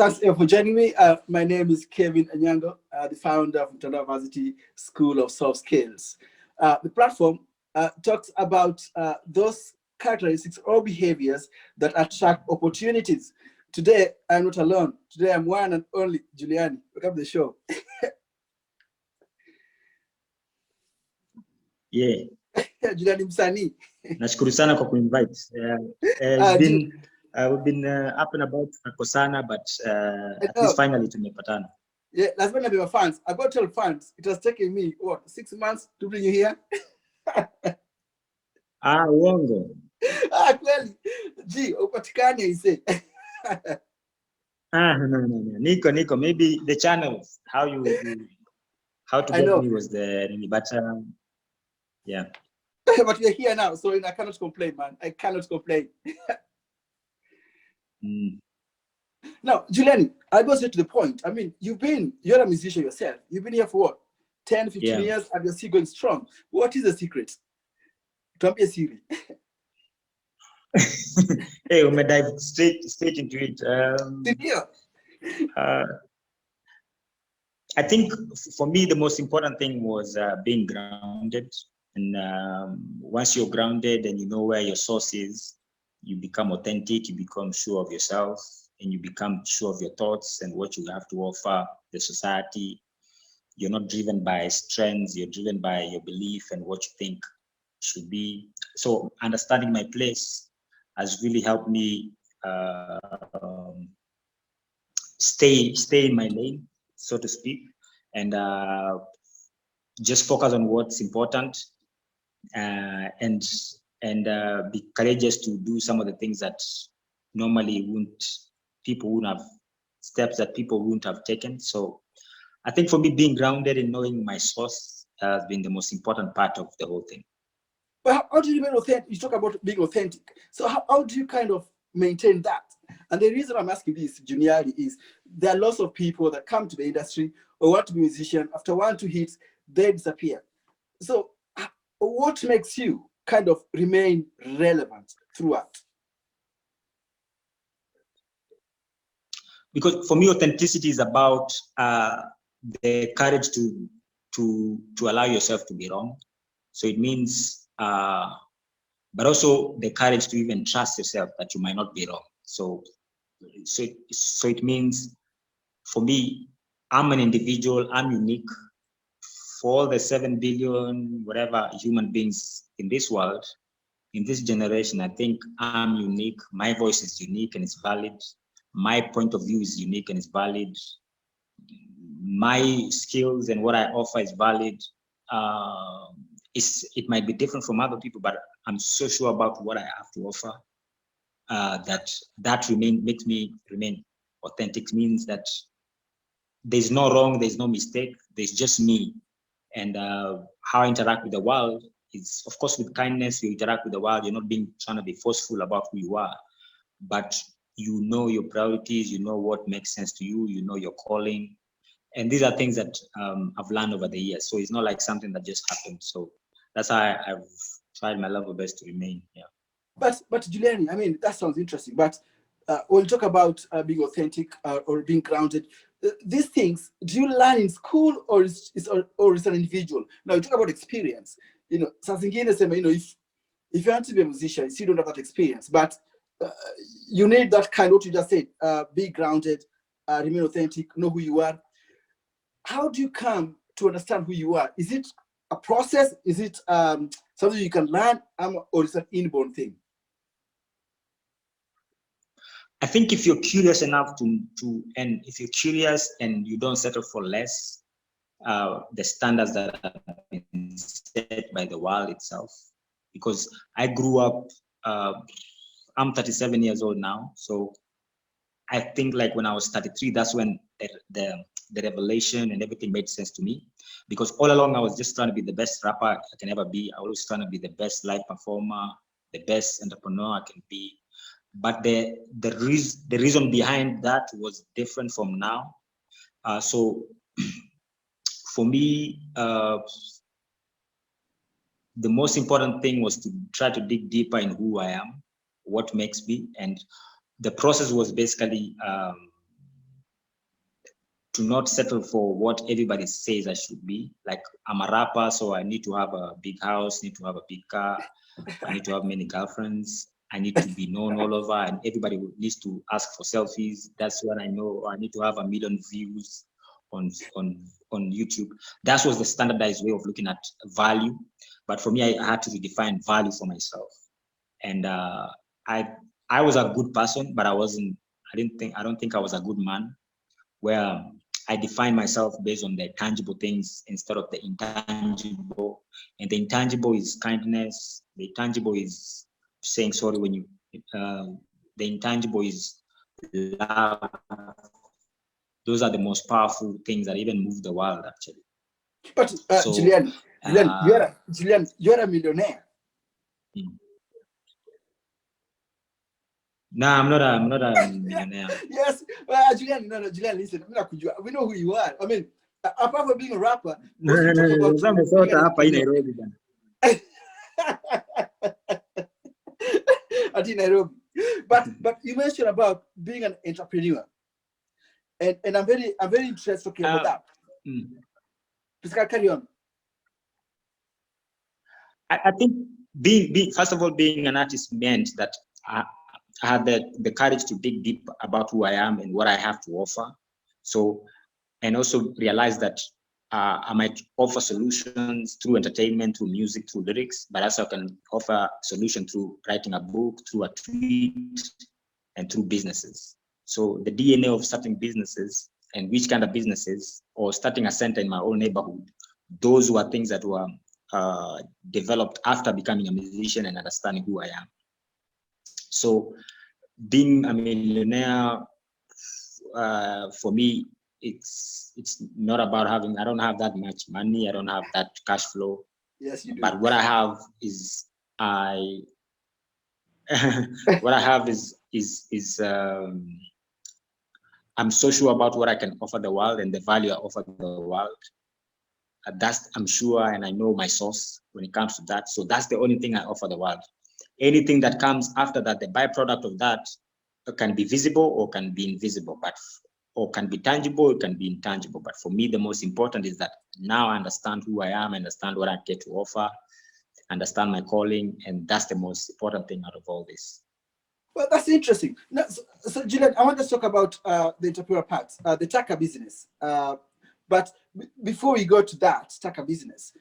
Thanks for joining me. My name is Kevin Anyango, the founder of Mtandao Varsity School of Soft Skills. The platform talks about those characteristics or behaviors that attract opportunities. Today, I'm not alone. Today, I'm one and only Juliani. Welcome to the show. Yeah. Juliani Msani. Nashukuru sana kwa kuinvite. We've been up and about Kosana, but at least finally tumepatana. Yeah, that's when I be my fans. I got to tell fans, it has taken me, what, 6 months to bring you here? Uongo. Kweli. Gee, upatikane, you say. No. Nico. Maybe the channels, how to get me was the, but yeah. But we're here now, so I cannot complain, man. I cannot complain. Now, Juliani, I go straight to the point. I mean, you're a musician yourself. You've been here for what? 10, 15 years, and you're still going strong. What is the secret? Don't be a Siri. Hey, we may dive straight into it. I think for me, the most important thing was being grounded. And once you're grounded and you know where your source is, you become authentic, you become sure of yourself, and you become sure of your thoughts and what you have to offer the society. You're not driven by trends, you're driven by your belief and what you think should be. So understanding my place has really helped me stay in my lane, so to speak, and just focus on what's important and be courageous to do some of the things that normally people wouldn't have, steps that people wouldn't have taken. So I think for me, being grounded and knowing my source has been the most important part of the whole thing. But how do you remain authentic? You talk about being authentic. So how do you kind of maintain that? And the reason I'm asking this, Juliani, is there are lots of people that come to the industry or want to be a musician. After 1, 2 hits, they disappear. So what makes you kind of remain relevant throughout? Because for me, authenticity is about the courage to allow yourself to be wrong. So it means, but also the courage to even trust yourself that you might not be wrong. So it means, for me, I'm an individual, I'm unique. For all the 7 billion, whatever human beings in this world, in this generation, I think I'm unique. My voice is unique and it's valid. My point of view is unique and it's valid. My skills and what I offer is valid. It might be different from other people, but I'm so sure about what I have to offer that makes me remain authentic. Means that there's no wrong, there's no mistake, there's just me. And how I interact with the world is, of course, with kindness. You interact with the world, you're not trying to be forceful about who you are, but you know your priorities, you know what makes sense to you, you know your calling. And these are things that I've learned over the years. So it's not like something that just happened. So that's how I've tried my level best to remain. Yeah. But Juliani, I mean, that sounds interesting. But when you talk about being authentic or being grounded, these things, do you learn in school or is an individual? Now you talk about experience. You know, something in the same. You know, if you want to be a musician, you don't have that experience, but you need that kind. What you just said: be grounded, remain authentic, know who you are. How do you come to understand who you are? Is it a process? Is it something you can learn, or is it an inborn thing? I think if you're curious enough and if you're curious and you don't settle for less, the standards that have been set by the world itself. Because I grew up, I'm 37 years old now, so I think like when I was 33, that's when the revelation and everything made sense to me. Because all along I was just trying to be the best rapper I can ever be. I was trying to be the best live performer, the best entrepreneur I can be. But the reason behind that was different from now. So for me, the most important thing was to try to dig deeper in who I am, what makes me, and the process was basically to not settle for what everybody says I should be. Like, I'm a rapper, so I need to have a big house, need to have a big car, I need to have many girlfriends, I need to be known all over, and everybody needs to ask for selfies. That's what I know. I need to have 1 million views on YouTube. That was the standardized way of looking at value. But for me, I had to redefine value for myself. And I was a good person, but I don't think I was a good man, where I define myself based on the tangible things instead of the intangible. And the intangible is kindness. The intangible is saying sorry when you, the intangible is love. Those are the most powerful things that even move the world, actually. But So, Julian, you're a millionaire. No, I'm not a millionaire. Yes, Julian, Julian, listen, we know who you are. I mean, apart from being a rapper, Nairobi. But you mentioned about being an entrepreneur, and I'm very interested about that. Please carry on. I think being first of all, being an artist meant that I had the courage to dig deep about who I am and what I have to offer. So, and also realize that I might offer solutions through entertainment, through music, through lyrics, but also I can offer solution through writing a book, through a tweet, and through businesses. So the DNA of starting businesses, and which kind of businesses, or starting a center in my own neighborhood, those were things that were developed after becoming a musician and understanding who I am. So being a millionaire, for me, it's not about having, I don't have that much money, I don't have that cash flow. Yes, you do. But what I have is what I have is I'm so sure about what I can offer the world and the value I offer the world. That's, I'm sure, and I know my source when it comes to that. So that's the only thing I offer the world. Anything that comes after that, the byproduct of that, can be visible or can be invisible, or can be tangible, it can be intangible. But for me, the most important is that now I understand who I am, understand what I get to offer, understand my calling, and that's the most important thing out of all this. Well, that's interesting. Now, so Julian, I want to talk about the entrepreneur part, the Taka business. But before we go to that Taka business,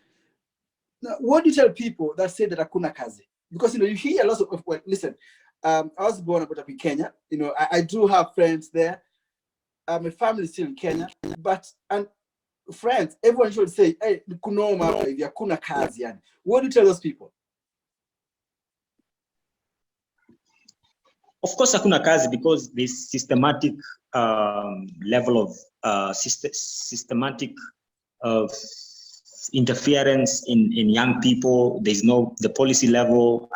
now, what do you tell people that say that hakuna kazi? Because you hear lots of, well, listen, I was born and brought up in Kenya. I do have friends there. My family is still in Kenya, and friends, everyone should say, hey, kunoma if hakuna kazi. What do you tell those people? Of course, hakuna kazi, because this systematic level of systematic of interference in young people. There's no, the policy level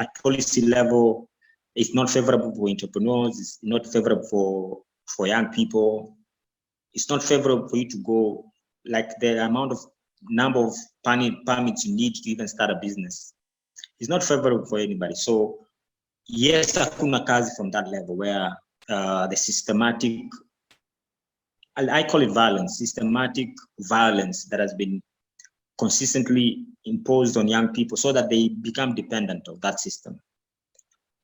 is not favorable for entrepreneurs. It's not favorable for young people. It's not favorable for you to go, like the number of permits you need to even start a business. It's not favorable for anybody. So yes, hakuna kazi from that level, where the systematic, I call it violence, systematic violence that has been consistently imposed on young people so that they become dependent of that system.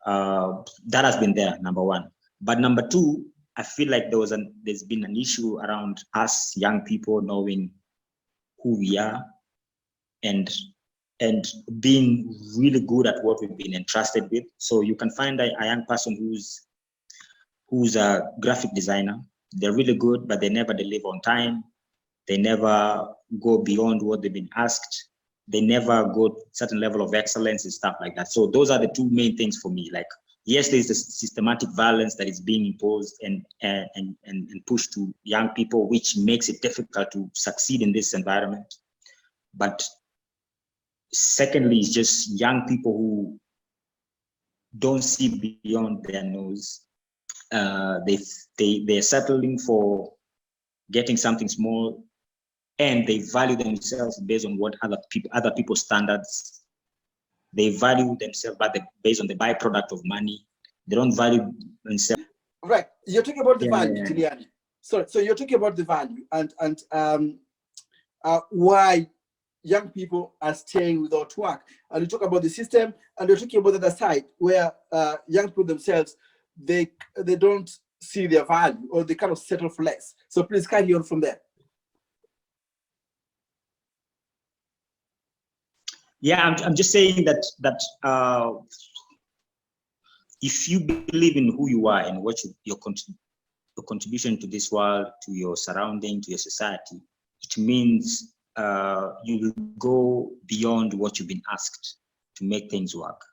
That has been there, number one. But number two, I feel like there's been an issue around us young people knowing who we are and being really good at what we've been entrusted with. So you can find a young person who's a graphic designer. They're really good, but they never deliver on time. They never go beyond what they've been asked. They never go certain level of excellence and stuff like that. So those are the two main things for me. Like, yes, there's the systematic violence that is being imposed and pushed to young people, which makes it difficult to succeed in this environment. But secondly, it's just young people who don't see beyond their nose. They're settling for getting something small, and they value themselves based on what other people's standards. They value themselves based on the byproduct of money. They don't value themselves. Right. You're talking about the value, Yeah. Juliani. So you're talking about the value and why young people are staying without work. And you talk about the system, and you're talking about the other side where young people themselves, they don't see their value, or they kind of settle for less. So please carry on from there. Yeah, I'm just saying that if you believe in who you are and what your contribution to this world, to your surrounding, to your society, it means you will go beyond what you've been asked to make things work.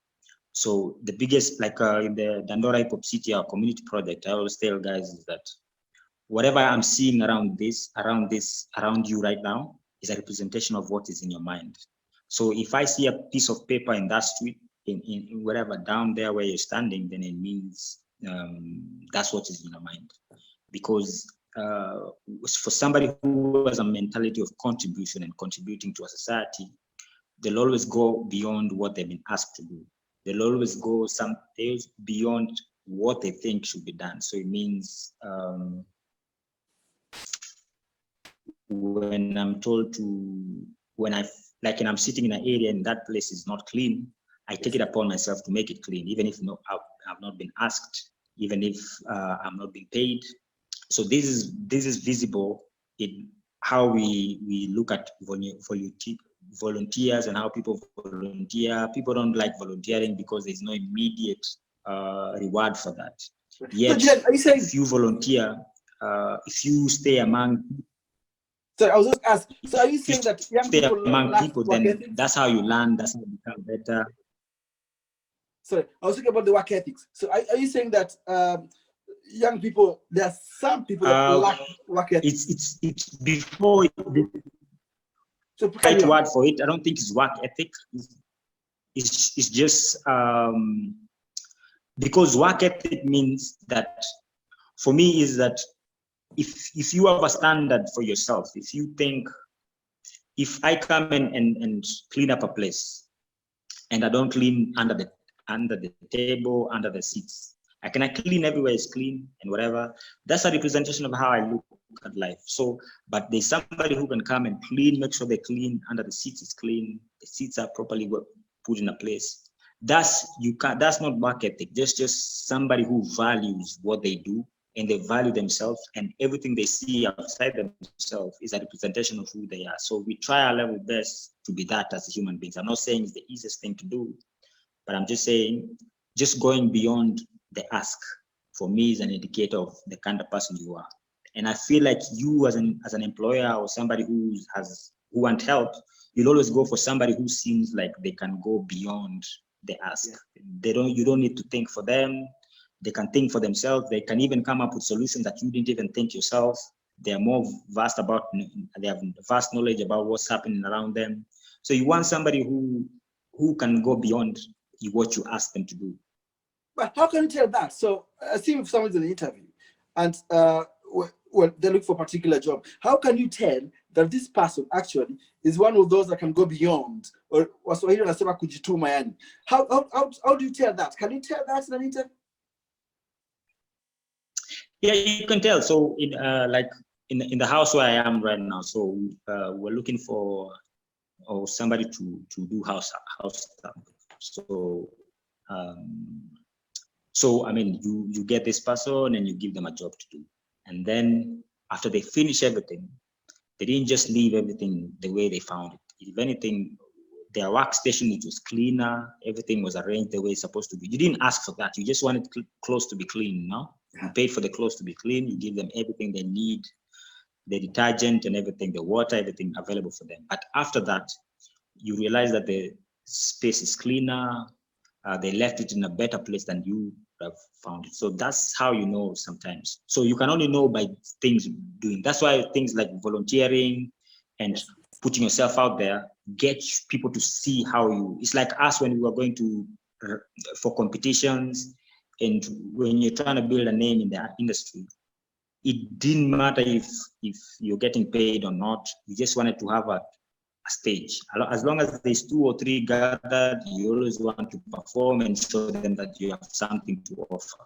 So the biggest, like in the Dandora Hip Hop City, our community project, I always tell guys is that whatever I'm seeing around you right now is a representation of what is in your mind. So if I see a piece of paper in that street, in whatever down there where you're standing, then it means that's what is in your mind. Because for somebody who has a mentality of contribution and contributing to a society, they'll always go beyond what they've been asked to do. They'll always go some days beyond what they think should be done. So it means when I'm told to, when I'm sitting in an area and that place is not clean, I take it upon myself to make it clean, even if I've not been asked, even if I'm not being paid. So this is visible in how we look at volunteers and how people volunteer. People don't like volunteering because there's no immediate reward for that. Yet, so, Jen, are you saying, if you volunteer, if you stay among, so I was just asking, so are you saying that young stay people among lack people, work then ethics? that's how you learn, that's how you become better. Sorry, I was talking about the work ethics. So are you saying that young people, there are some people that lack work ethics? It's before So right word for it. I don't think it's work ethic. It's just because work ethic means that, for me, is that if you have a standard for yourself, if you think, if I come and clean up a place and I don't clean under the table, under the seats, I clean everywhere is clean and whatever. That's a representation of how I look at life. So, but there's somebody who can come and clean, make sure they clean, under the seats is clean, the seats are properly put in a place. That's not work ethic. Just somebody who values what they do and they value themselves, and everything they see outside themselves is a representation of who they are. So we try our level best to be that as human beings. I'm not saying it's the easiest thing to do, but I'm just saying, just going beyond the ask, for me, is an indicator of the kind of person you are. And I feel like you as an employer or somebody who want help, you'll always go for somebody who seems like they can go beyond the ask. Yeah. You don't need to think for them. They can think for themselves. They can even come up with solutions that you didn't even think yourself. They are more vast they have vast knowledge about what's happening around them. So you want somebody who can go beyond what you ask them to do. But how can you tell that? So I see if someone's in an interview and they look for a particular job, how can you tell that this person actually is one of those that can go beyond, or Waswahili wanasema kujituma yani? How do you tell that? Can you tell that in an interview? Yeah, you can tell. So like in the house where I am right now, so we're looking for somebody to do house stuff. So I mean, you get this person and you give them a job to do, and then after they finish everything, they didn't just leave everything the way they found it. If anything, their workstation, it was cleaner, everything was arranged the way it's supposed to be. You didn't ask for that. You just wanted clothes to be clean, no? You paid for the clothes to be clean. You give them everything they need. the detergent and everything, the water, everything available for them. But after that, you realize that the space is cleaner. They left it in a better place than you have found it. So that's how you know sometimes. So you can only know by things doing. That's why things like volunteering and putting yourself out there get people to see how you. It's like us when we were going to for competitions, and when you're trying to build a name in the industry, it didn't matter if you're getting paid or not. You just wanted to have a stage. As long as there's 2 or 3 gathered, you always want to perform and show them that you have something to offer.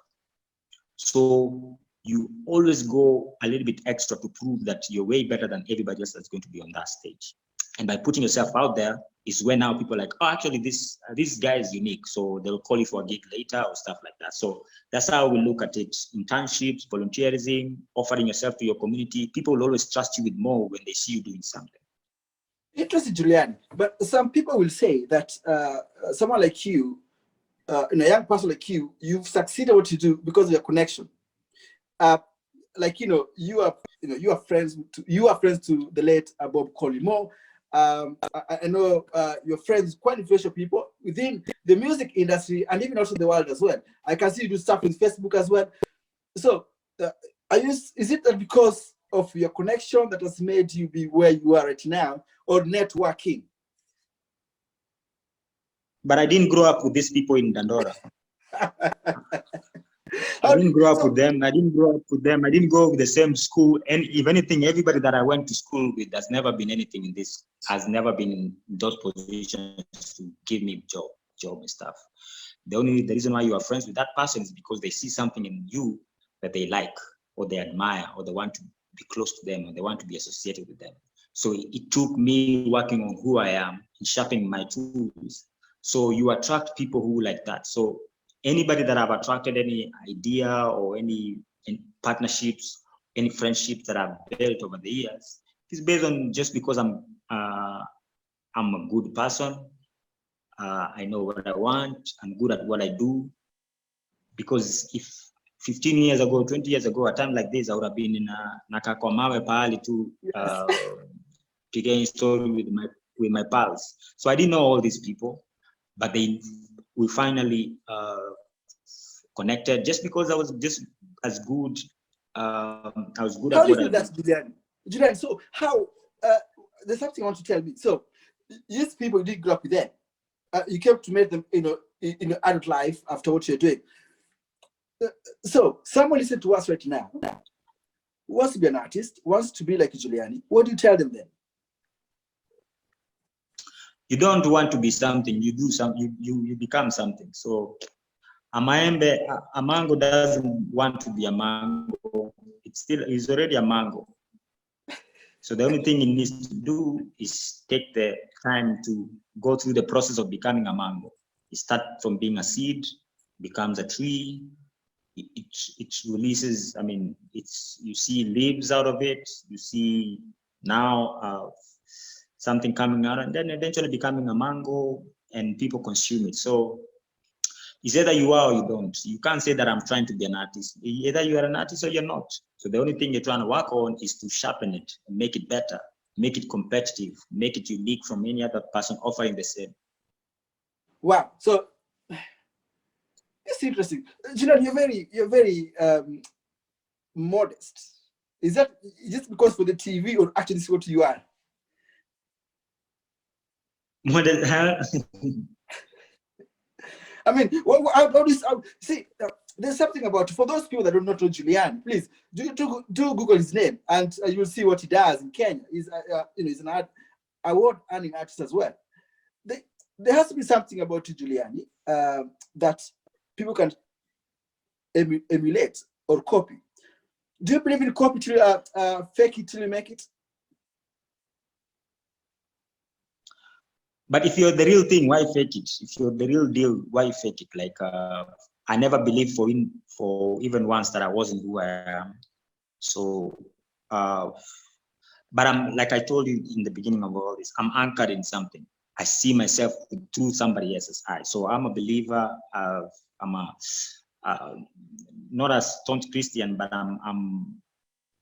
So you always go a little bit extra to prove that you're way better than everybody else that's going to be on that stage. And by putting yourself out there is when now people are like, oh, actually this guy is unique. So they'll call you for a gig later or stuff like that. So that's how we look at it. Internships, volunteerism, offering yourself to your community. People will always trust you with more when they see you doing something. Interesting, Juliani. But some people will say that someone like you, a young person like you, you've succeeded what you do because of your connection. Like you are friends to the late Bob Collymore. I know you're friends with quite influential people within the music industry and even also the world as well. I can see you do stuff with Facebook as well. So, is it that because of your connection that has made you be where you are right now, or networking? But I didn't grow up with these people in Dandora. I didn't grow up with them. I didn't grow up with them. I didn't go with the same school. And if anything, everybody that I went to school with has never been anything in this, has never been in those positions to give me job and stuff. The reason why you are friends with that person is because they see something in you that they like, or they admire, or they want to be close to them, or they want to be associated with them. So it took me working on who I am and sharpening my tools. So you attract people who like that. So anybody that I've attracted, any idea or any partnerships, any friendships that I've built over the years, it's based on just because I'm a good person. I know what I want. I'm good at what I do. Because if 15 years ago, 20 years ago, a time like this, I would have been in Nakakwamawe pahali to piging story with my pals. So I didn't know all these people, but we finally connected just because I was just as good. I was good at what I do. How do you do that, Juliani? So how? There's something I want to tell me. So these people, you did grow up with them. You came to meet them, in your adult life after what you're doing. So someone listen to us right now, who wants to be an artist, wants to be like Juliani. What do you tell them then? You don't want to be something, you do something, you become something. So a mango doesn't want to be a mango. It's already a mango. So the only thing it needs to do is take the time to go through the process of becoming a mango. It starts from being a seed, becomes a tree. It releases, I mean, you see leaves out of it, you see now something coming out, and then eventually becoming a mango, and people consume it. So it's either you are or you don't. You can't say that I'm trying to be an artist. Either you are an artist or you're not. So the only thing you're trying to work on is to sharpen it, and make it better, make it competitive, make it unique from any other person offering the same. Wow. So it's interesting. Julian, you're very modest. Is that just because for the TV, or actually this is what you are? Modest, I mean, see, there's something about, for those people that don't know Juliani, please do Google his name, and you'll see what he does in Kenya. He's he's an award-winning artist as well. There has to be something about Juliani that people can emulate or copy. Do you believe in copy till fake it till you make it? But if you're the real thing, why fake it? If you're the real deal, why fake it? Like I never believed for even once that I wasn't who I am. So, but I'm, like I told you in the beginning of all this, I'm anchored in something. I see myself through somebody else's eyes. So I'm a believer. I'm not a staunch Christian, but I'm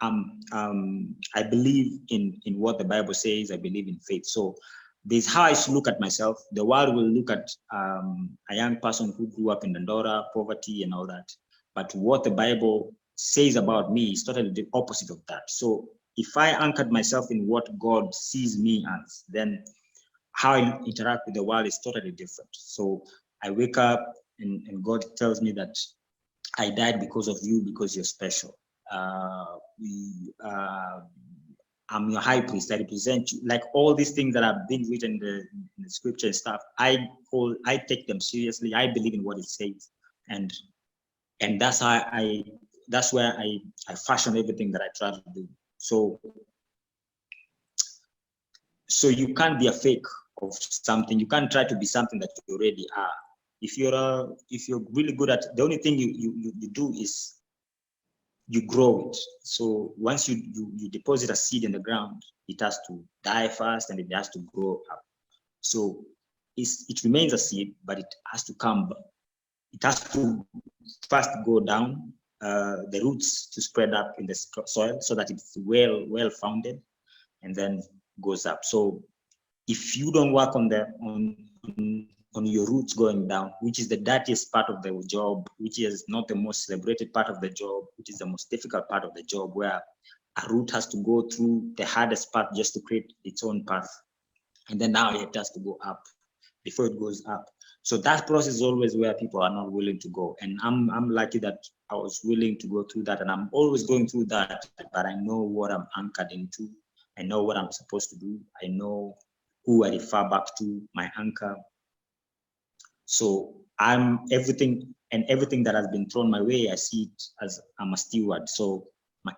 I believe in what the Bible says. I believe in faith. So this is how I should look at myself. The world will look at a young person who grew up in Dandora, poverty and all that. But what the Bible says about me is totally the opposite of that. So if I anchored myself in what God sees me as, then how I interact with the world is totally different. So I wake up and God tells me that I died because of you, because you're special. I'm your high priest. I represent you. Like all these things that have been written in the scripture and stuff, I take them seriously. I believe in what it says, and that's how that's where I fashion everything that I try to do. So you can't be a fake of something. You can't try to be something that you already are. If you're really good at, the only thing you do is you grow it. So once you deposit a seed in the ground, it has to die first and it has to grow up. So it remains a seed, but it has to come. It has to first go down, the roots to spread up in the soil so that it's well founded, and then goes up. So if you don't work on your roots going down, which is the dirtiest part of the job, which is not the most celebrated part of the job, which is the most difficult part of the job, where a root has to go through the hardest part just to create its own path. And then now it has to go up before it goes up. So that process is always where people are not willing to go. And I'm lucky that I was willing to go through that, and I'm always going through that, but I know what I'm anchored into. I know what I'm supposed to do. I know who I refer back to, my anchor. So I'm everything that has been thrown my way, I see it as I'm a steward. So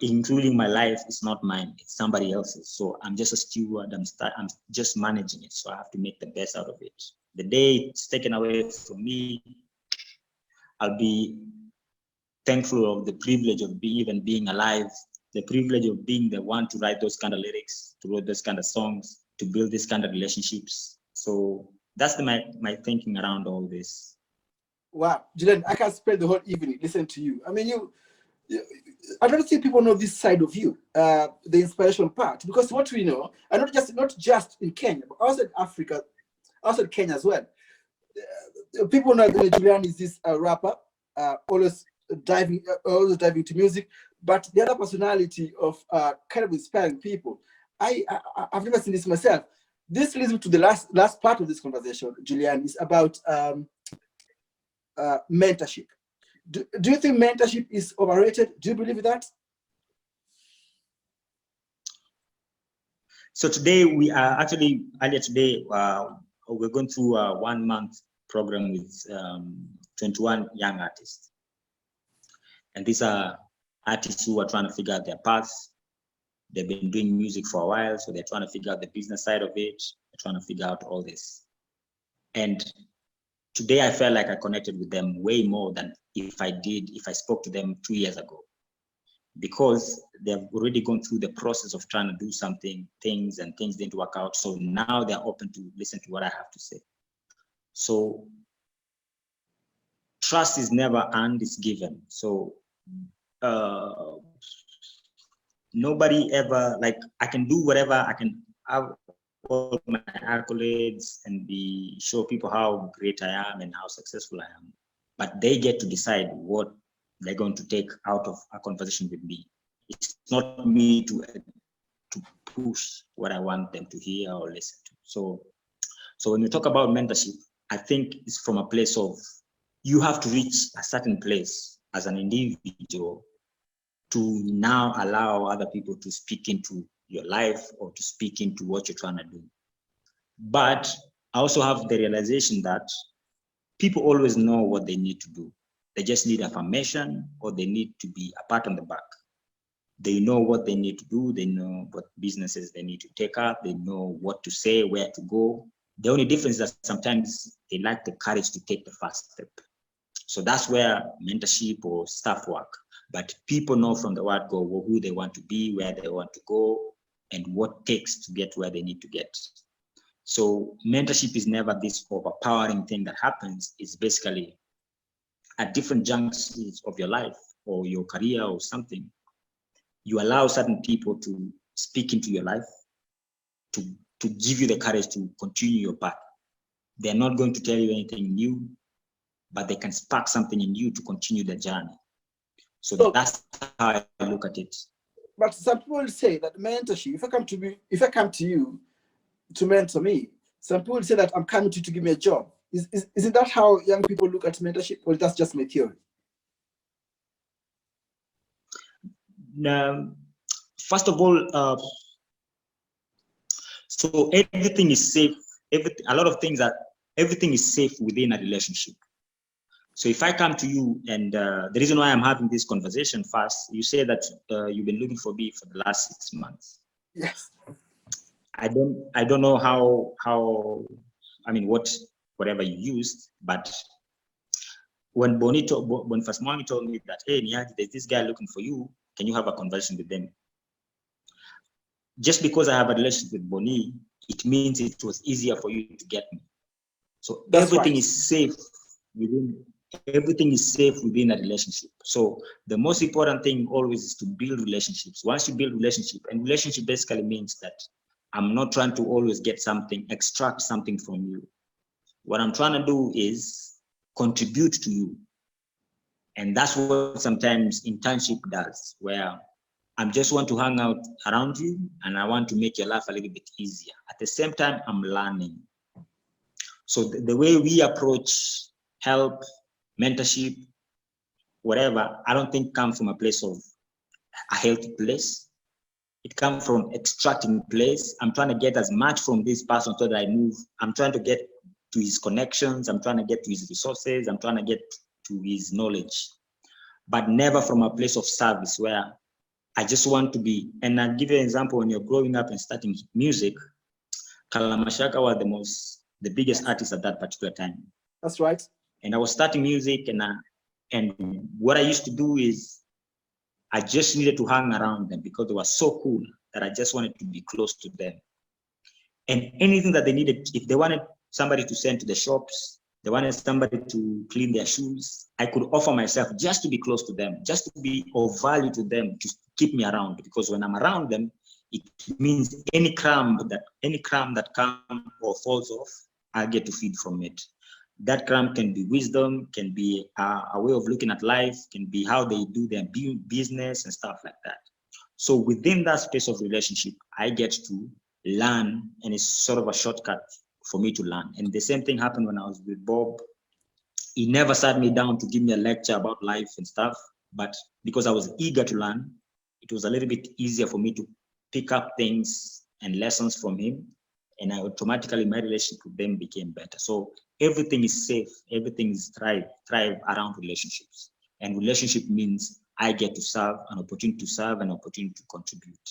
including my life is not mine, it's somebody else's. So I'm just a steward, I'm just managing it. So I have to make the best out of it. The day it's taken away from me, I'll be thankful of the privilege of even being alive, the privilege of being the one to write those kind of lyrics, to write those kind of songs, to build these kind of relationships. So that's my thinking around all this. Wow, Julian, I can spend the whole evening listening to you. I mean, I don't think people know this side of you, the inspiration part, because what we know, and not just in Kenya, but also in Africa, also in Kenya as well. People know that Julian is this rapper, always diving into music, but the other personality of kind of inspiring people. I've never seen this myself. This leads me to the last part of this conversation, Julian, is about mentorship. Do you think mentorship is overrated? Do you believe that? So today we are actually, earlier today, we're going through a 1 month program with 21 young artists. And these are artists who are trying to figure out their paths. They've been doing music for a while, so they're trying to figure out the business side of it. They're trying to figure out all this. And today I felt like I connected with them way more than if I spoke to them 2 years ago, because they've already gone through the process of trying to do things didn't work out. So now they're open to listen to what I have to say. So trust is never earned, it's given. So nobody ever, like, I can do whatever, I can have all my accolades and show people how great I am and how successful I am, but they get to decide what they're going to take out of a conversation with me. It's not me to push what I want them to hear or listen to. So when you talk about mentorship, I think it's from a place of, you have to reach a certain place as an individual to now allow other people to speak into your life or to speak into what you're trying to do. But I also have the realization that people always know what they need to do. They just need affirmation, or they need to be a pat on the back. They know what they need to do. They know what businesses they need to take up. They know what to say, where to go. The only difference is that sometimes they lack the courage to take the first step. So that's where mentorship or staff work. But people know from the word go who they want to be, where they want to go, and what takes to get where they need to get. So mentorship is never this overpowering thing that happens. It's basically at different junctions of your life or your career or something. you allow certain people to speak into your life, to give you the courage to continue your path. They're not going to tell you anything new, but they can spark something in you to continue the journey. So that's how I look at it. But some people say that mentorship, if I come to you to mentor me, some people say that I'm coming to you to give me a job. Isn't that how young people look at mentorship, or that's just my theory? First of all, so everything is safe. Everything is safe within a relationship. So if I come to you, and the reason why I'm having this conversation first, you say that you've been looking for me for the last 6 months. Yes. I don't know how I mean whatever you used, but when first Mommy told me that, hey Niaji, there's this guy looking for you, can you have a conversation with them? Just because I have a relationship with Boni, it means it was easier for you to get me. So everything is safe within a relationship. So the most important thing always is to build relationships. Once you build and relationship basically means that I'm not trying to always extract something from you. What I'm trying to do is contribute to you. And that's what sometimes internship does, where I just want to hang out around you and I want to make your life a little bit easier. At the same time, I'm learning. So the way we approach help, mentorship, whatever, I don't think comes from a place of a healthy place. It comes from extracting place. I'm trying to get as much from this person so that I move. I'm trying to get to his connections. I'm trying to get to his resources. I'm trying to get to his knowledge, but never from a place of service where I just want to be. And I'll give you an example. When you're growing up and starting music, Kalamashaka was the biggest artist at that particular time. That's right. And I was starting music, and what I used to do is I just needed to hang around them because they were so cool that I just wanted to be close to them. And anything that they needed, if they wanted somebody to send to the shops, they wanted somebody to clean their shoes, I could offer myself just to be close to them, just to be of value to them, to keep me around. Because when I'm around them, it means any crumb that comes or falls off, I get to feed from it. That crumb can be wisdom, can be a way of looking at life, can be how they do their business and stuff like that. So within that space of relationship, I get to learn, and it's sort of a shortcut for me to learn. And the same thing happened when I was with Bob. He never sat me down to give me a lecture about life and stuff, but because I was eager to learn, it was a little bit easier for me to pick up things and lessons from him, and automatically my relationship with them became better. So everything is safe, everything is thrive around relationships. And relationship means I get to serve, an opportunity to serve, an opportunity to contribute.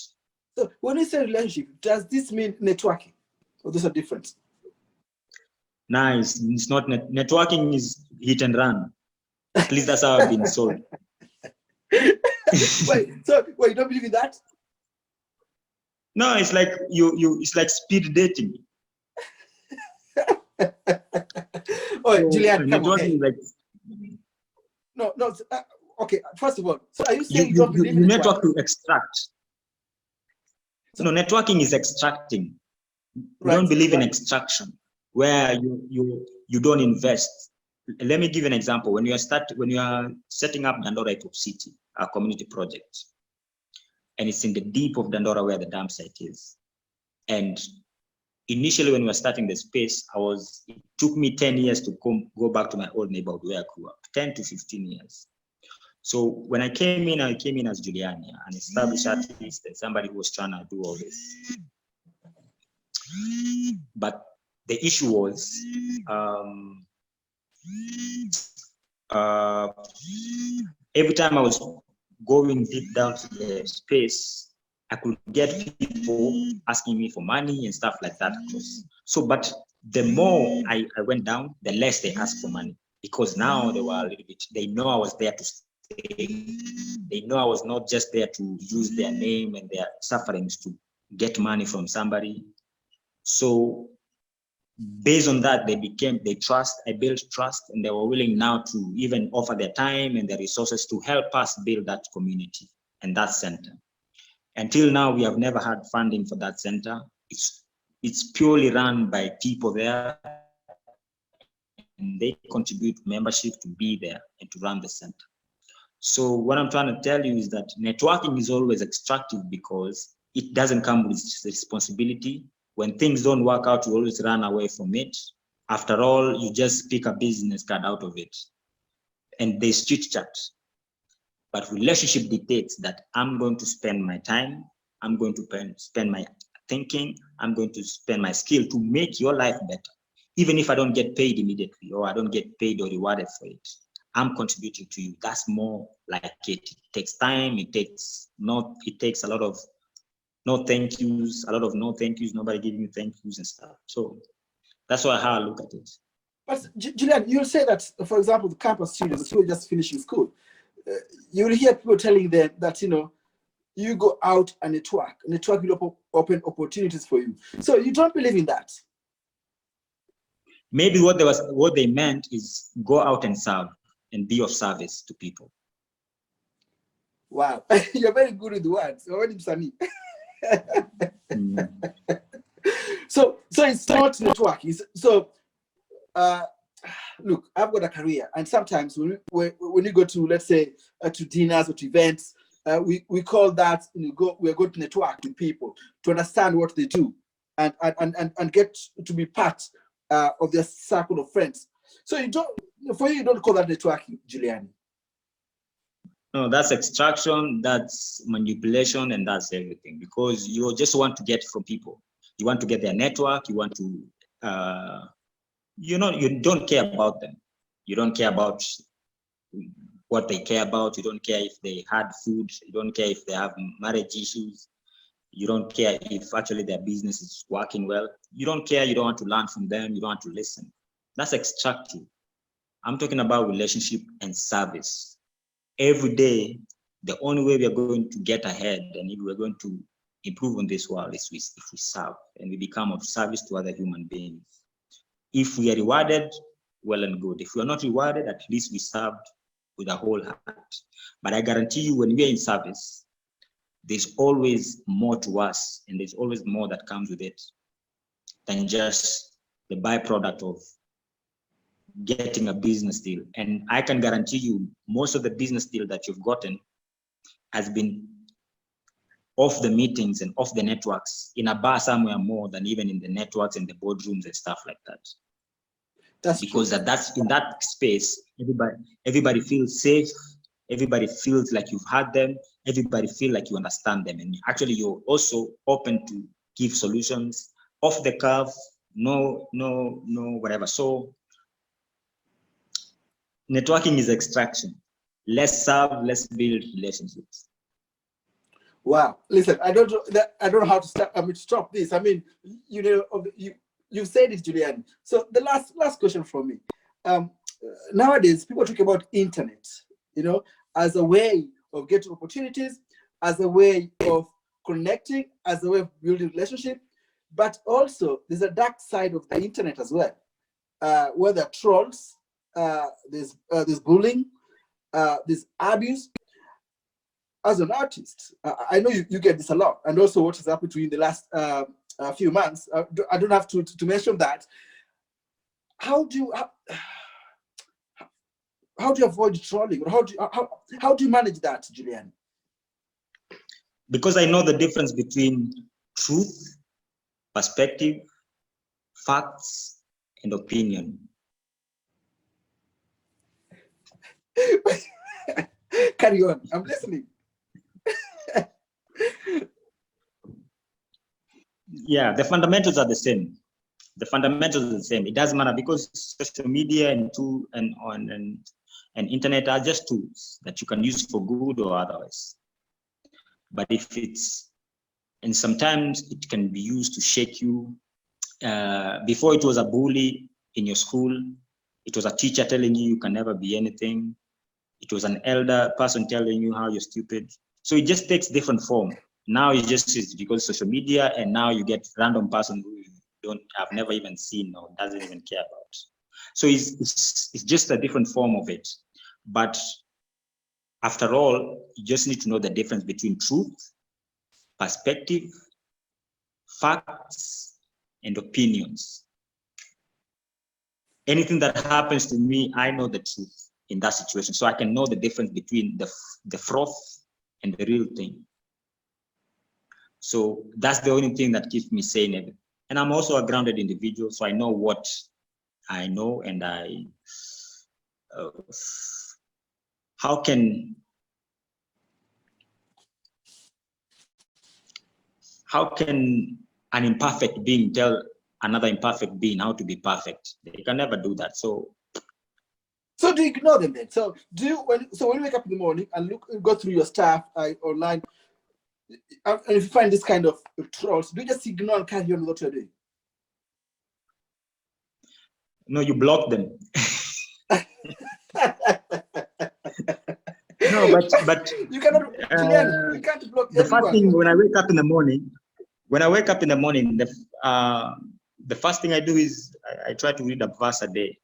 So when you say relationship, does this mean networking? Or those are different? Nice. It's not networking is hit and run. At least that's how I've been sold. Wait, you don't believe in that? No, it's like it's like speed dating. Oh, so, Juliani, come on. Like... No. Okay, first of all, so are you saying you don't believe in network to extract? So, no, networking is extracting. We don't believe in extraction, where you don't invest. Let me give an example. When you are setting up Dandora Top City, a community project, and it's in the deep of Dandora where the dam site is. And initially, when we were starting the space, it took me 10 years to go back to my old neighborhood where I grew up, 10 to 15 years. So when I came in as Juliani, an established artist and somebody who was trying to do all this. But the issue was, every time I was going deep down to the space, I could get people asking me for money and stuff like that. But the more I went down, the less they asked for money, because now they were a little bit, they know I was there to stay. They know I was not just there to use their name and their sufferings to get money from somebody. So based on that, I built trust, and they were willing now to even offer their time and their resources to help us build that community and that center. Until now, we have never had funding for that center. It's purely run by people there, and they contribute membership to be there and to run the center. So what I'm trying to tell you is that networking is always extractive because it doesn't come with responsibility. When things don't work out, you always run away from it. After all, you just pick a business card out of it. And there's chit chat. But relationship dictates that I'm going to spend my time, I'm going to spend my thinking, I'm going to spend my skill to make your life better. Even if I don't get paid immediately or I don't get paid or rewarded for it, I'm contributing to you. That's more like it. It takes time, it takes a lot of no thank yous, nobody giving you thank yous and stuff. So that's how I look at it. But Julian, you'll say that, for example, the campus students who are just finishing school, you will hear people telling them that, you go out and network will open opportunities for you. So you don't believe in that? Maybe what they meant is go out and serve and be of service to people. Wow, you're very good with the words. So it's not networking. So look, I've got a career, and sometimes when you go to, let's say, to dinners or to events, we call that we're going to network with people to understand what they do and get to be part of their circle of friends. So you don't call that networking, Juliani? No, that's extraction, that's manipulation, and that's everything, because you just want to get from people. You want to get their network, you want to, you don't care about them. You don't care about what they care about. You don't care if they had food. You don't care if they have marriage issues. You don't care if actually their business is working well. You don't care. You don't want to learn from them. You don't want to listen. That's extractive. I'm talking about relationship and service. Every day, the only way we are going to get ahead and if we're going to improve on this world is if we serve and we become of service to other human beings. If we are rewarded, well and good. If we are not rewarded, at least we served with a whole heart. But I guarantee you, when we are in service, there's always more to us, and there's always more that comes with it than just the byproduct of getting a business deal. And I can guarantee you, most of the business deal that you've gotten has been off the meetings and off the networks in a bar somewhere more than even in the networks and the boardrooms and stuff like that. That's because true. that's in that space, everybody feels safe, everybody feels like you've had them, everybody feel like you understand them, and actually you're also open to give solutions off the cuff, no whatever. So networking is extraction. Let's serve, let's build relationships. Wow, listen, I don't know how to start. Stop this. You said it, Julian. So the last question from me. Nowadays, people talk about internet, as a way of getting opportunities, as a way of connecting, as a way of building relationship. But also, there's a dark side of the internet as well, where there are trolls, there's bullying, there's abuse. As an artist, I know you get this a lot, and also what has happened to you in the last few months. I don't have to mention that. How do you avoid trolling, or how do you manage that, Julian? Because I know the difference between truth, perspective, facts, and opinion. Carry on, I'm listening. Yeah, the fundamentals are the same. The fundamentals are the same. It doesn't matter, because social media and internet are just tools that you can use for good or otherwise. But and sometimes it can be used to shake you. Before it was a bully in your school, it was a teacher telling you can never be anything. It was an elder person telling you how you're stupid. So it just takes different form. Now it's because social media, and now you get random person who have never even seen or doesn't even care about. So it's just a different form of it. But after all, you just need to know the difference between truth, perspective, facts, and opinions. Anything that happens to me, I know the truth in that situation. So I can know the difference between the froth and the real thing. So that's the only thing that keeps me sane. And I'm also a grounded individual, so I know what I know, and how can an imperfect being tell another imperfect being how to be perfect? They can never do that. So do you ignore them then? So when you wake up in the morning and go through your stuff online, and if you find this kind of trolls, do you just ignore and carry on what you're doing? No, you block them. No, but you cannot, Juliani, you can't block the everyone. first thing when I wake up in the morning, the first thing I do is I try to read a verse a day,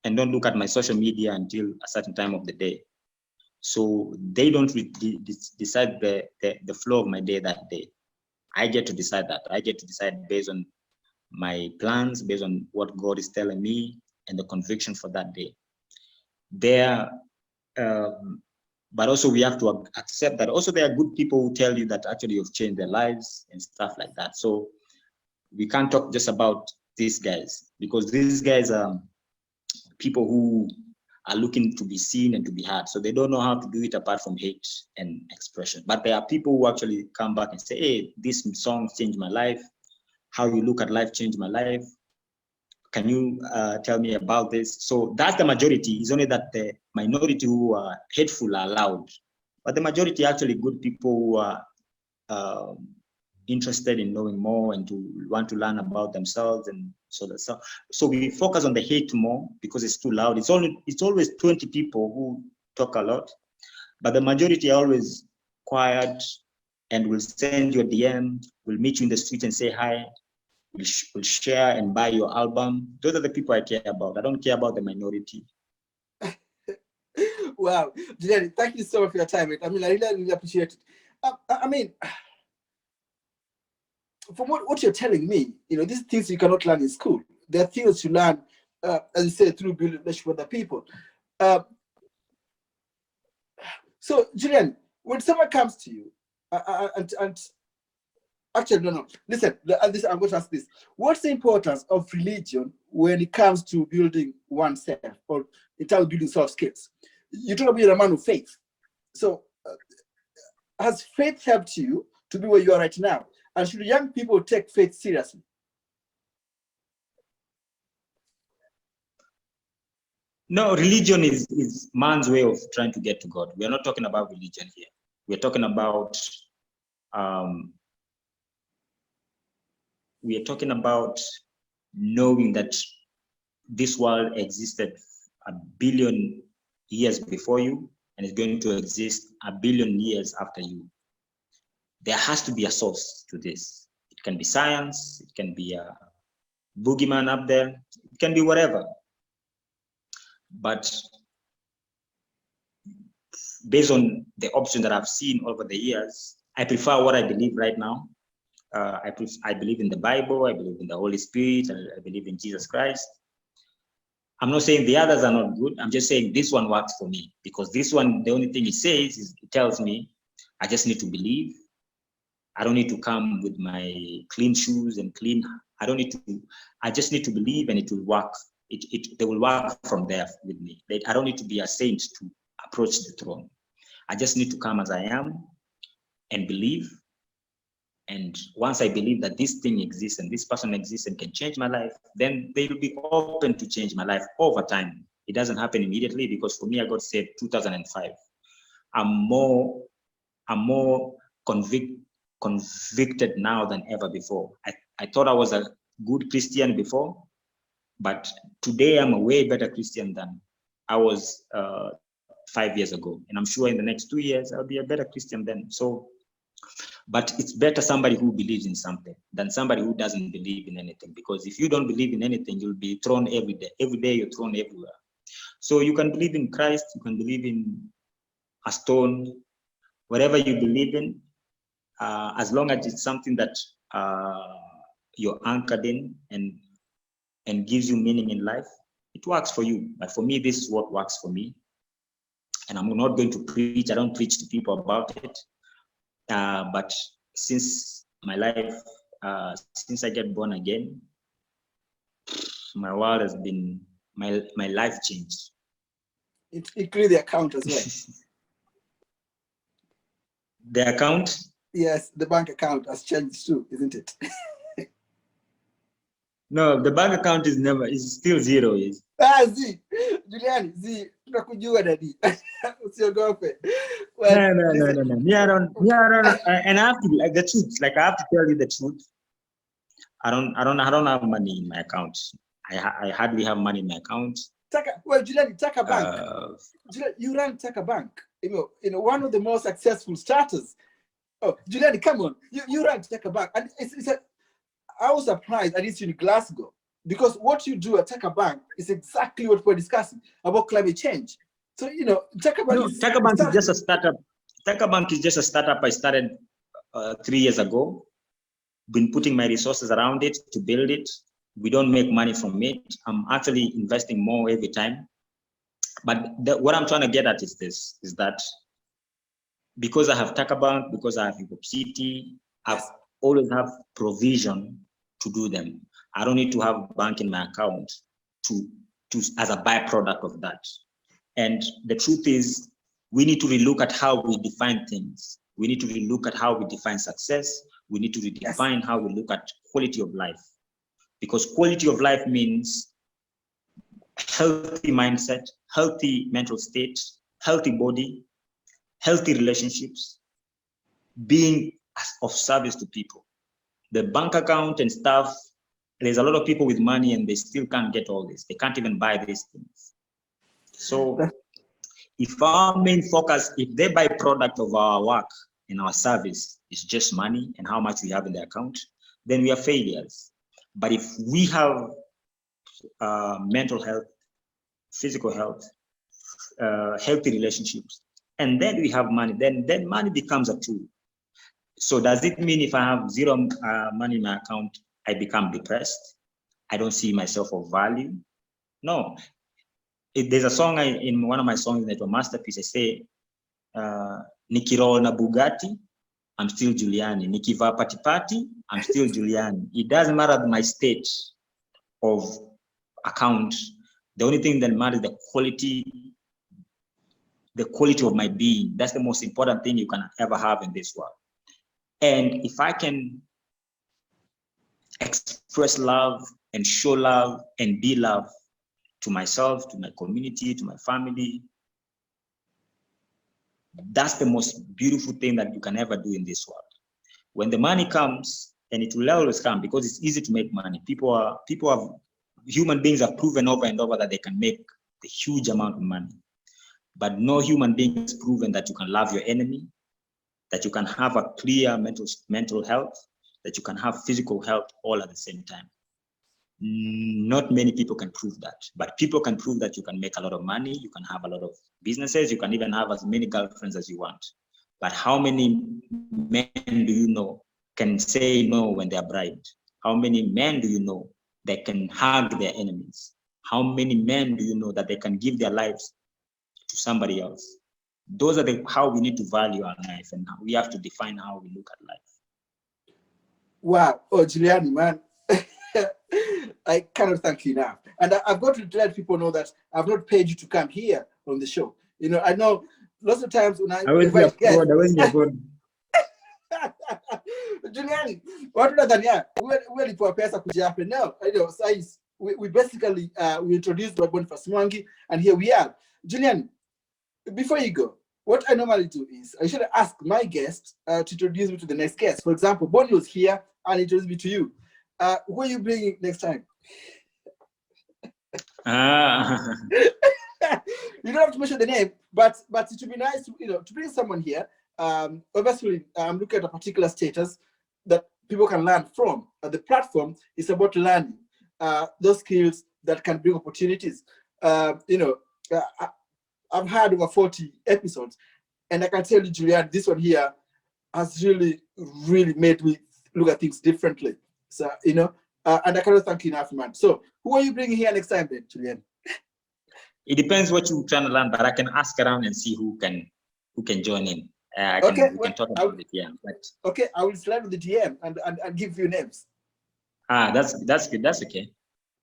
and don't look at my social media until a certain time of the day. So they don't decide the flow of my day that day. I get to decide that. I get to decide based on my plans, based on what God is telling me, and the conviction for that day. But also we have to accept that also there are good people who tell you that actually you've changed their lives and stuff like that. So we can't talk just about these guys, because these guys are people who are looking to be seen and to be heard. So they don't know how to do it apart from hate and expression. But there are people who actually come back and say, hey, this song changed my life. How you look at life changed my life. Can you tell me about this? So that's the majority. It's only that the minority who are hateful are allowed. But the majority are actually good people who are interested in knowing more and to want to learn about themselves. And so we focus on the hate more because it's too loud. It's always 20 people who talk a lot, but the majority are always quiet and will send you a DM, will meet you in the street and say hi, will share and buy your album. Those are the people I care about. I don't care about the minority. Wow, Juliani, thank you so much for your time. I mean, I really appreciate it. I mean, from what you're telling me, these things you cannot learn in school. There are things you learn, as you say, through building relationship with other people. So, Julian, when someone comes to you, and actually, no, listen, I'm going to ask this. What's the importance of religion when it comes to building oneself, or in terms of building soft skills? You talk about you're a man of faith. So, has faith helped you to be where you are right now? And should young people take faith seriously? No, religion is man's way of trying to get to God. We are not talking about religion here. We're talking about knowing that this world existed 1 billion years before you and is going to exist 1 billion years after you. There has to be a source to this. It can be science, it can be a boogeyman up there, it can be whatever. But based on the options that I've seen over the years, I prefer what I believe right now. I believe in the Bible, I believe in the Holy Spirit, I believe in Jesus Christ. I'm not saying the others are not good. I'm just saying this one works for me, because this one, the only thing it says is it tells me I just need to believe. I don't need to come with my clean shoes and clean. I just need to believe, and it will work. They will work from there with me. I don't need to be a saint to approach the throne. I just need to come as I am and believe. And once I believe that this thing exists and this person exists and can change my life, then they will be open to change my life over time. It doesn't happen immediately, because for me, I got saved 2005. I'm more convicted now than ever before. I thought I was a good Christian before, but today I'm a way better Christian than I was 5 years ago. And I'm sure in the next 2 years, I'll be a better Christian then. So, but it's better somebody who believes in something than somebody who doesn't believe in anything. Because if you don't believe in anything, you'll be thrown every day. Every day you're thrown everywhere. So you can believe in Christ, you can believe in a stone, whatever you believe in. as long as it's something that you're anchored in and gives you meaning in life, it works for you. But for me, this is what works for me. And I'm not going to preach. I don't preach to people about it. But since my life, since I get born again, my world has been, my life changed. It includes the account as well. The account? Yes, the bank account has changed too, isn't it? No, the bank account is still zero. Z, Juliani, tunakujua daddy. Usiogope. No. Me, I don't, and I have to, like, the truth, like, I have to tell you the truth. I don't have money in my account. I hardly have money in my account. Juliani, Taka Bank. Juliani, you run Taka Bank. You know, one of the most successful starters. Oh, Juliani, come on. You run Taka Bank. And I was surprised, at least in Glasgow, because what you do at Taka Bank is exactly what we're discussing about climate change. So, you know, Taka Bank is just a startup. Taka Bank is just a startup I started 3 years ago. Been putting my resources around it to build it. We don't make money from it. I'm actually investing more every time. But what I'm trying to get at is this, is that because I have Taka Bank, because I have Hip Hop City, I've always have provision to do them. I don't need to have bank in my account to as a byproduct of that. And the truth is, we need to relook at how we define things. We need to relook at how we define success. We need to redefine how we look at quality of life. Because quality of life means healthy mindset, healthy mental state, healthy body, healthy relationships, being of service to people. The bank account and stuff, there's a lot of people with money and they still can't get all this. They can't even buy these things. So if our main focus, if the byproduct of our work and our service is just money and how much we have in the account, then we are failures. But if we have mental health, physical health, healthy relationships, and then we have money, then money becomes a tool. So does it mean if I have zero money in my account, I become depressed? I don't see myself of value? No. There's a song in one of my songs that were masterpiece. I say, Nikiroll na Bugatti, I'm still Juliani. Nikiva Patipati, I'm still Juliani. It doesn't matter my state of account. The only thing that matters is the quality of my being. That's the most important thing you can ever have in this world. And if I can express love and show love and be love to myself, to my community, to my family, that's the most beautiful thing that you can ever do in this world. When the money comes, and it will always come because it's easy to make money. Human beings have proven over and over that they can make a huge amount of money. But no human being has proven that you can love your enemy, that you can have a clear mental health, that you can have physical health all at the same time. Not many people can prove that, but people can prove that you can make a lot of money, you can have a lot of businesses, you can even have as many girlfriends as you want. But how many men do you know can say no when they're bribed? How many men do you know that can hug their enemies? How many men do you know that they can give their lives to somebody else? Those are how we need to value our life, and we have to define how we look at life. Wow. Oh, Juliani, man. I cannot thank you enough. And I've got to let people know that I've not paid you to come here on the show. You know, I know lots of times when I invite guests. Juliani, watu nadhania wewe alipewa pesa kuja hapa. No, I know. We basically we introduced by Boniface Mwangi, and here we are. Juliani, before you go, what I normally do is I should ask my guest to introduce me to the next guest. For example, Bonnie was here and introduce me to you. Who are you bringing next time? You don't have to mention the name, but it would be nice, to bring someone here. Obviously, I'm looking at a particular status that people can learn from. The platform is about learning those skills that can bring opportunities. I've had over 40 episodes, and I can tell you, Julian, this one here has really really made me look at things differently. So, you know, and I cannot thank you enough, man. So who are you bringing here next time then, Julian? It depends what you're trying to learn, but I can ask around and see who can join in. We can talk about it. Yeah, but okay, I will slide with the DM and give you names. That's good. That's okay.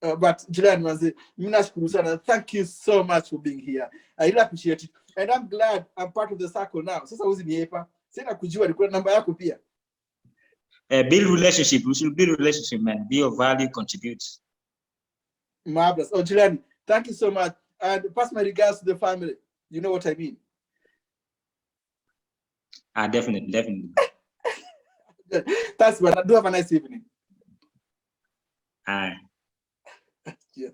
But Julian Manzi, thank you so much for being here. I really appreciate it. And I'm glad I'm part of the circle now. Sasa uzi niepa. Sina kujua nikuwa namba yako pia. Build relationship. We should build relationship, man. Be of value, contribute. Marvelous. Oh, Julian, thank you so much. And pass my regards to the family. You know what I mean? Definitely. Thanks, man. Do have a nice evening. Yeah.